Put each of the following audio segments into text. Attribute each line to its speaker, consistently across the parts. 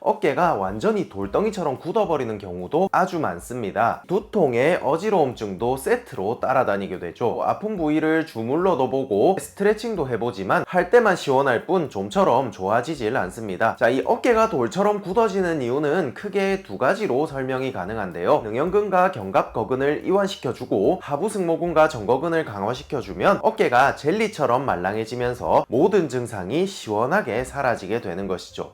Speaker 1: 어깨가 완전히 돌덩이처럼 굳어버리는 경우도 아주 많습니다. 두통에 어지러움증도 세트로 따라다니게 되죠. 아픈 부위를 주물러 넣어보고 스트레칭도 해보지만 할 때만 시원할 뿐 좀처럼 좋아지질 않습니다. 자, 이 어깨가 돌처럼 굳어지는 이유는 크게 두 가지로 설명이 가능한데요. 능형근과 견갑거근을 이완시켜주고 하부승모근과 정거근을 강화시켜주면 어깨가 젤리처럼 말랑해지면서 모든 증상이 시원하게 사라지게 되는 것이죠.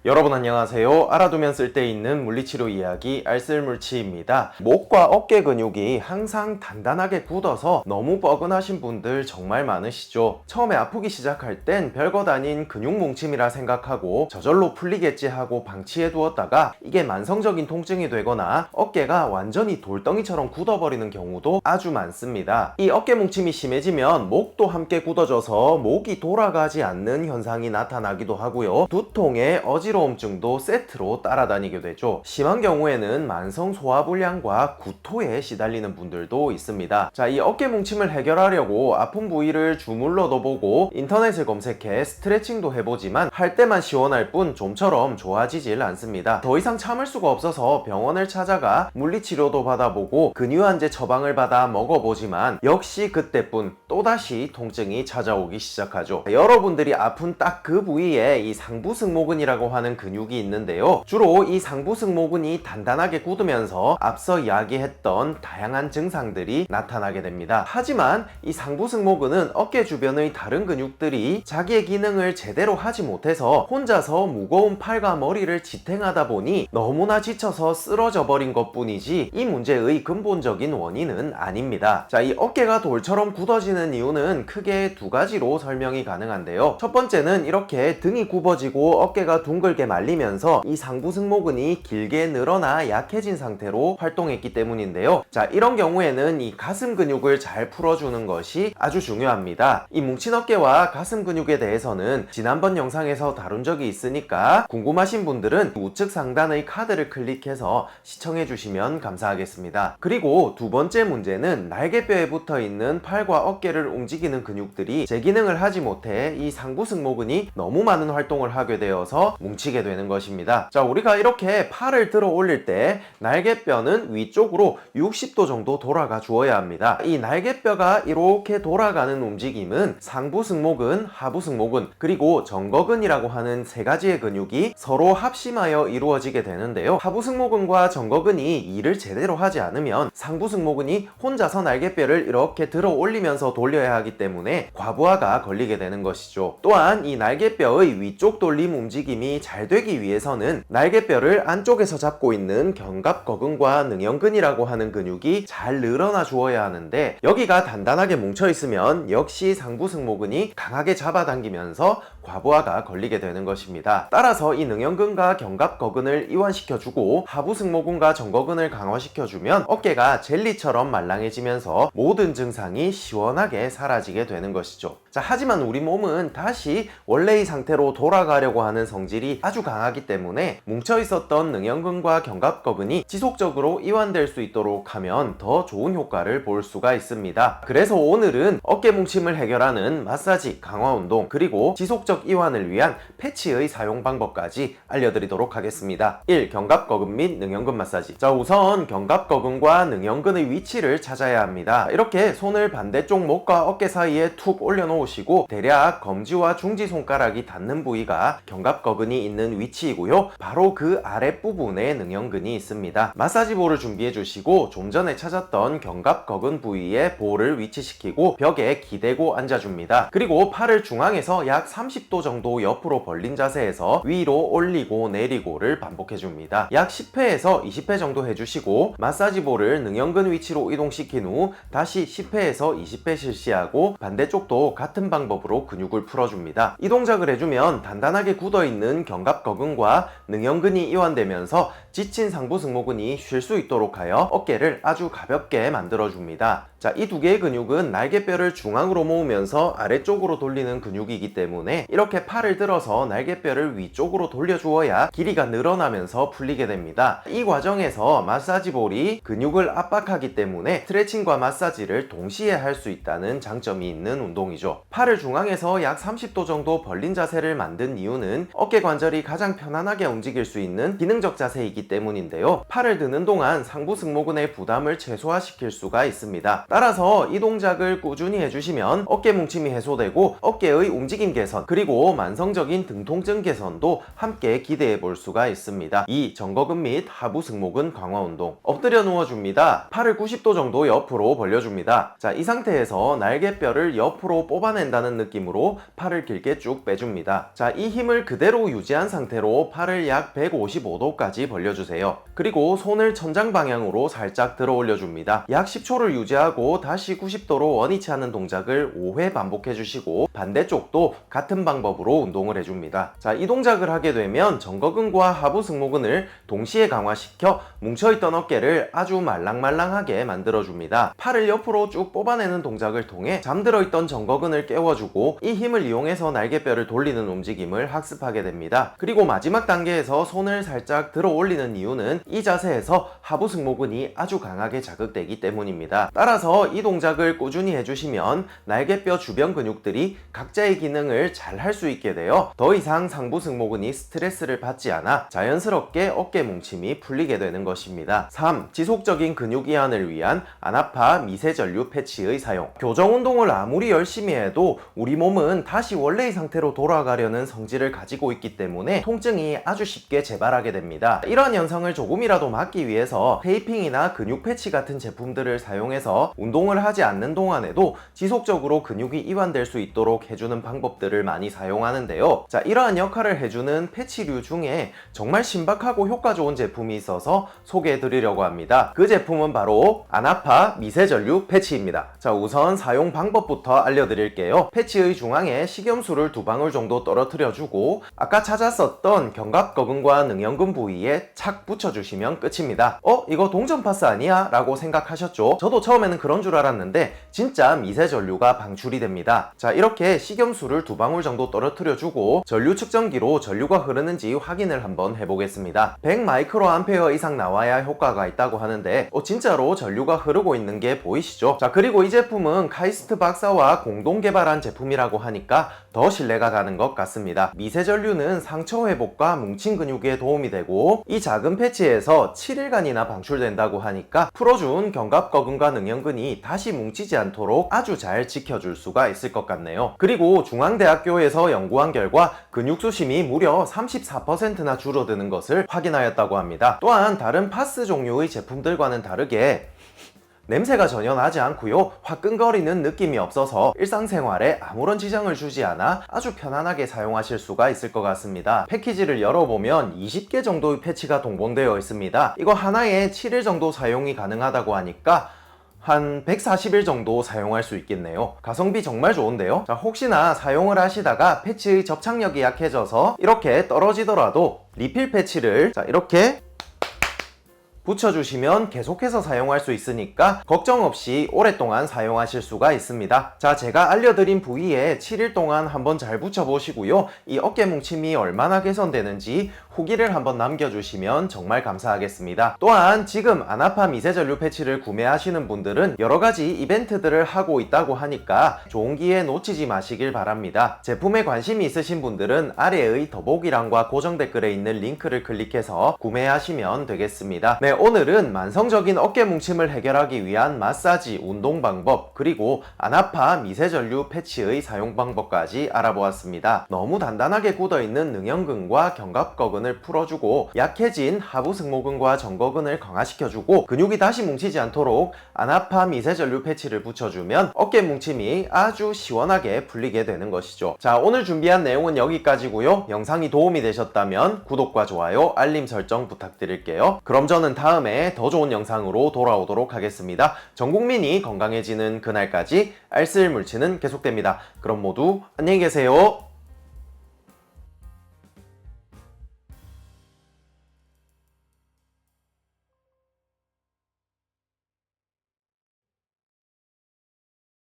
Speaker 1: 여러분 안녕하세요. 알아두면 쓸데있는 물리치료 이야기 알쓸물치입니다. 목과 어깨 근육이 항상 단단하게 굳어서 너무 뻐근하신 분들 정말 많으시죠. 처음에 아프기 시작할 땐 별것 아닌 근육 뭉침이라 생각하고 저절로 풀리겠지 하고 방치해 두었다가 이게 만성적인 통증이 되거나 어깨가 완전히 돌덩이처럼 굳어버리는 경우도 아주 많습니다. 이 어깨 뭉침이 심해지면 목도 함께 굳어져서 목이 돌아가지 않는 현상이 나타나기도 하고요. 두통에 어지러움증도 세트로 따라다니게 되죠. 심한 경우에는 만성 소화불량과 구토에 시달리는 분들도 있습니다. 자, 이 어깨 뭉침을 해결하려고 아픈 부위를 주물러 넣어보고 인터넷을 검색해 스트레칭도 해보지만 할 때만 시원할 뿐 좀처럼 좋아지질 않습니다. 더 이상 참을 수가 없어서 병원을 찾아가 물리치료도 받아보고 근유한제 처방을 받아 먹어보지만 역시 그때뿐 또다시 통증이 찾아오기 시작하죠. 여러분들이 아픈 딱 그 부위에 이 상부승모근이라고 하는 근육이 있는데요. 주로 이 상부승모근이 단단하게 굳으면서 앞서 이야기했던 다양한 증상들이 나타나게 됩니다. 하지만 이 상부승모근은 어깨 주변의 다른 근육들이 자기의 기능을 제대로 하지 못해서 혼자서 무거운 팔과 머리를 지탱하다 보니 너무나 지쳐서 쓰러져 버린 것 뿐이지 이 문제의 근본적인 원인은 아닙니다. 자, 이 어깨가 돌처럼 굳어지는 이유는 크게 두 가지로 설명이 가능한데요. 첫 번째는 이렇게 등이 굽어지고 어깨가 둥글게 말리면서 이 상부승모근이 길게 늘어나 약해진 상태로 활동했기 때문인데요. 자, 이런 경우에는 이 가슴 근육을 잘 풀어주는 것이 아주 중요합니다. 이 뭉친 어깨와 가슴 근육에 대해서는 지난번 영상에서 다룬 적이 있으니까 궁금하신 분들은 우측 상단의 카드를 클릭해서 시청해 주시면 감사하겠습니다. 그리고 두 번째 문제는 날개뼈에 붙어 있는 팔과 어깨를 움직이는 근육들이 제 기능을 하지 못해 이 상부승모근이 너무 많은 활동을 하게 되어서 뭉치게 되는 것입니다. 자, 우리가 이렇게 팔을 들어 올릴 때 날개뼈는 위쪽으로 60도 정도 돌아가 주어야 합니다. 이 날개뼈가 이렇게 돌아가는 움직임은 상부승모근, 하부승모근, 그리고 정거근이라고 하는 세 가지의 근육이 서로 합심하여 이루어지게 되는데요. 하부승모근과 정거근이 일을 제대로 하지 않으면 상부승모근이 혼자서 날개뼈를 이렇게 들어 올리면서 돌려야 하기 때문에 과부하가 걸리게 되는 것이죠. 또한 이 날개뼈의 위쪽 돌림 움직임이 잘 되기 위해서는 날개뼈를 안쪽에서 잡고 있는 견갑거근과 능형근이라고 하는 근육이 잘 늘어나 주어야 하는데 여기가 단단하게 뭉쳐 있으면 역시 상부승모근이 강하게 잡아당기면서 과부하가 걸리게 되는 것입니다. 따라서 이 능형근과 견갑거근을 이완시켜주고 하부승모근과 정거근을 강화시켜주면 어깨가 젤리처럼 말랑해지면서 모든 증상이 시원하게 사라지게 되는 것이죠. 자, 하지만 우리 몸은 다시 원래의 상태로 돌아가려고 하는 성질이 아주 강하기 때문에 뭉쳐 있었던 능형근과 견갑거근이 지속적으로 이완될 수 있도록 하면 더 좋은 효과를 볼 수가 있습니다. 그래서 오늘은 어깨 뭉침을 해결하는 마사지, 강화 운동, 그리고 지속적 이완을 위한 패치의 사용 방법까지 알려드리도록 하겠습니다. 1. 견갑거근 및 능형근 마사지. 자, 우선 견갑거근과 능형근의 위치를 찾아야 합니다. 이렇게 손을 반대쪽 목과 어깨 사이에 툭 올려놓으시고 대략 검지와 중지 손가락이 닿는 부위가 견갑거근이 있는 위치이고요. 바로 그 아랫부분에 능형근이 있습니다. 마사지 볼을 준비해 주시고 좀 전에 찾았던 견갑거근 부위에 볼을 위치시키고 벽에 기대고 앉아줍니다. 그리고 팔을 중앙에서 약 30도 정도 옆으로 벌린 자세에서 위로 올리고 내리고를 반복해줍니다. 약 10회에서 20회 정도 해주시고 마사지 볼을 능형근 위치로 이동시킨 후 다시 10회에서 20회 실시하고 반대쪽도 같은 방법으로 근육을 풀어줍니다. 이 동작을 해주면 단단하게 굳어있는 견갑거근과 능형근이 이완되면서 지친 상부승모근이 쉴 수 있도록 하여 어깨를 아주 가볍게 만들어줍니다. 자, 이 두 개의 근육은 날개뼈를 중앙으로 모으면서 아래쪽으로 돌리는 근육이기 때문에 이렇게 팔을 들어서 날개뼈를 위쪽으로 돌려주어야 길이가 늘어나면서 풀리게 됩니다. 이 과정에서 마사지볼이 근육을 압박하기 때문에 스트레칭과 마사지를 동시에 할 수 있다는 장점이 있는 운동이죠. 팔을 중앙에서 약 30도 정도 벌린 자세를 만든 이유는 어깨 관절이 가장 편안하게 움직일 수 있는 기능적 자세이기 때문인데요. 팔을 드는 동안 상부 승모근의 부담을 최소화시킬 수가 있습니다. 따라서 이 동작을 꾸준히 해주시면 어깨 뭉침이 해소되고 어깨의 움직임 개선 그리고 만성적인 등 통증 개선도 함께 기대해 볼 수가 있습니다. 2. 정거근 및 하부 승모근 강화 운동. 엎드려 누워줍니다. 팔을 90도 정도 옆으로 벌려줍니다. 자, 이 상태에서 날개뼈를 옆으로 뽑아낸다는 느낌으로 팔을 길게 쭉 빼줍니다. 자, 이 힘을 그대로 유지한 상태로 팔을 약 155도까지 벌려주세요. 그리고 손을 천장 방향으로 살짝 들어 올려줍니다. 약 10초를 유지하고 다시 90도로 원위치 하는 동작을 5회 반복해 주시고 반대쪽도 같은 방법으로 운동을 해줍니다. 자, 이 동작을 하게 되면 정거근과 하부 승모근을 동시에 강화시켜 뭉쳐있던 어깨를 아주 말랑말랑하게 만들어줍니다. 팔을 옆으로 쭉 뽑아내는 동작을 통해 잠들어 있던 정거근을 깨워주고 이 힘을 이용해서 날개뼈를 돌리는 움직임을 학습하게 됩니다. 그리고 마지막 단계에서 손을 살짝 들어 올리는 이유는 이 자세에서 하부 승모근이 아주 강하게 자극되기 때문입니다. 따라서 이 동작을 꾸준히 해주시면 날개뼈 주변 근육들이 각자의 기능을 잘 할 수 있게 되어 더 이상 상부 승모근이 스트레스를 받지 않아 자연스럽게 어깨 뭉침이 풀리게 되는 것입니다. 3. 지속적인 근육 이완을 위한 아나파 미세전류 패치의 사용. 교정 운동을 아무리 열심히 해도 우리 몸은 다시 원래의 상태로 돌아가려는 성질을 가지고 있기 때문에 통증이 아주 쉽게 재발하게 됩니다. 이러한 현상을 조금이라도 막기 위해서 테이핑이나 근육 패치 같은 제품들을 사용해서 운동을 하지 않는 동안에도 지속적으로 근육이 이완될 수 있도록 해주는 방법들을 많이 사용하는데요. 자, 이러한 역할을 해주는 패치류 중에 정말 신박하고 효과 좋은 제품이 있어서 소개해 드리려고 합니다. 그 제품은 바로 아나파 미세전류 패치입니다. 자, 우선 사용 방법부터 알려드릴게요. 패치의 중앙에 식염수를 2방울 정도 떨어뜨려 주고 아까 찾았었던 견갑거근과 능형근 부위에 착 붙여주시면 끝입니다. 이거 동전 파스 아니야? 라고 생각하셨죠? 저도 처음에는 그런 줄 알았는데 진짜 미세전류가 방출이 됩니다. 자, 이렇게 식염수를 2방울 정도 떨어뜨려 주고 전류 측정기로 전류가 흐르는지 확인을 한번 해보겠습니다. 100 마이크로 암페어 이상 나와야 효과가 있다고 하는데 진짜로 전류가 흐르고 있는 게 보이시죠? 자, 그리고 이 제품은 카이스트 박사와 공동 개발한 제품이라고 하니까 더 신뢰가 가는 것 같습니다. 미세전류는 상처 회복과 뭉친 근육에 도움이 되고 이 작은 패치에서 7일간이나 방출된다고 하니까 풀어준 견갑거근과 능형근이 다시 뭉치지 않도록 아주 잘 지켜줄 수가 있을 것 같네요. 그리고 중앙대학교에서 연구한 결과 근육 수심이 무려 34%나 줄어드는 것을 확인하였다고 합니다. 또한 다른 파스 종류의 제품들과는 다르게 냄새가 전혀 나지 않고요, 화끈거리는 느낌이 없어서 일상생활에 아무런 지장을 주지 않아 아주 편안하게 사용하실 수가 있을 것 같습니다. 패키지를 열어보면 20개 정도의 패치가 동봉되어 있습니다. 이거 하나에 7일 정도 사용이 가능하다고 하니까 한 140일 정도 사용할 수 있겠네요. 가성비 정말 좋은데요. 자, 혹시나 사용을 하시다가 패치의 접착력이 약해져서 이렇게 떨어지더라도 리필 패치를 이렇게 붙여주시면 계속해서 사용할 수 있으니까 걱정 없이 오랫동안 사용하실 수가 있습니다. 자, 제가 알려드린 부위에 7일 동안 한번 잘 붙여보시고요, 이 어깨 뭉침이 얼마나 개선되는지 후기를 한번 남겨주시면 정말 감사하겠습니다. 또한 지금 아나파 미세전류 패치를 구매하시는 분들은 여러가지 이벤트들을 하고 있다고 하니까 좋은 기회 놓치지 마시길 바랍니다. 제품에 관심이 있으신 분들은 아래의 더보기란과 고정 댓글에 있는 링크를 클릭해서 구매하시면 되겠습니다. 네, 오늘은 만성적인 어깨 뭉침을 해결하기 위한 마사지, 운동 방법, 그리고 아나파 미세전류 패치의 사용 방법까지 알아보았습니다. 너무 단단하게 굳어있는 능형근과 견갑거근을 풀어주고 약해진 하부 승모근과 정거근을 강화시켜주고 근육이 다시 뭉치지 않도록 아나파 미세전류 패치를 붙여주면 어깨 뭉침이 아주 시원하게 풀리게 되는 것이죠. 자, 오늘 준비한 내용은 여기까지고요. 영상이 도움이 되셨다면 구독과 좋아요, 알림 설정 부탁드릴게요. 그럼 저는 다음에 더 좋은 영상으로 돌아오도록 하겠습니다. 전 국민이 건강해지는 그날까지 알쓸물치는 계속됩니다. 그럼 모두 안녕히 계세요.